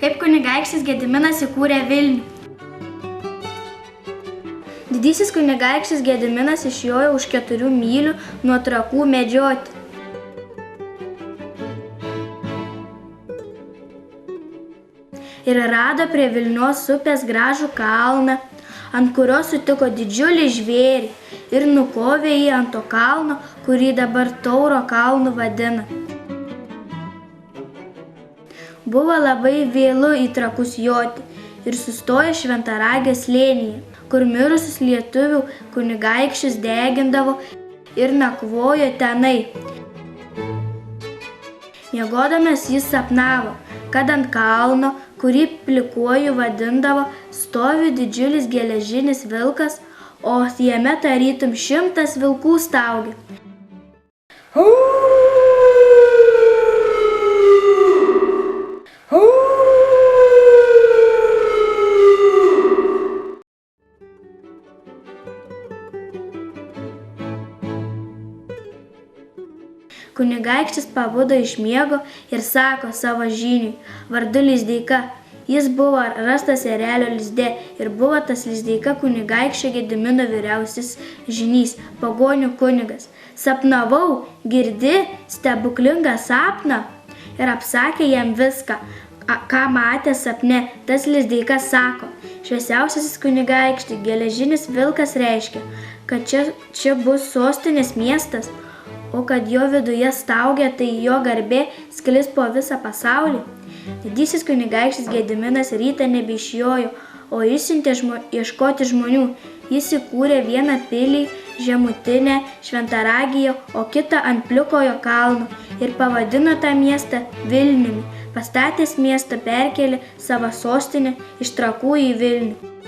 Kaip kunigaikštis Gediminas įkūrė Vilnių? Didysis kunigaikštis Gediminas išjojo už 4 mylių nuo Trakų medžioti. Ir rado prie Vilnios upės gražų kalną, ant kurio sutiko didžiulį žvėrį ir nukovė jį ant to kalno, kurį dabar Tauro kalnu vadina. Buvo labai vėlu į Trakus joti ir sustojo Šventaragės slėnyje, kur mirusius lietuvių kunigaikščius degindavo ir nakvojo tenai. Miegodamas jis sapnavo, kad ant kalno, kurį Plikuoju vadindavo, stovi didžiulis geležinis vilkas, o jame tarytum 100 vilkų staugia. Kunigaikštis pabudo iš miego ir sako savo žyniui, vardu Lizdeika. Jis buvo rastas erelio lizde ir buvo tas Lizdeika kunigaikščio Gedimino vyriausias žynys, pagonių kunigas. Sapnavau, girdi, stebuklingą sapną? Ir apsakė jam viską, ką matė sapne. Tas Lizdeika sako, šviesiausiasis kunigaikšti, geležinis vilkas reiškia, kad čia bus sostinės miestas, o kad jo viduje staugia, tai jo garbė sklis po visą pasaulį. Didysis kunigaikštis Gediminas rytą nebeišjojo, o išsiuntė ieškoti žmonių. Jis įkūrė vieną pilį žemutinę Šventaragyje, o kitą ant Plikojo kalno ir pavadino tą miestą Vilniumi. Pastatęs miestą perkėlė savo sostinę iš Trakų į Vilnių.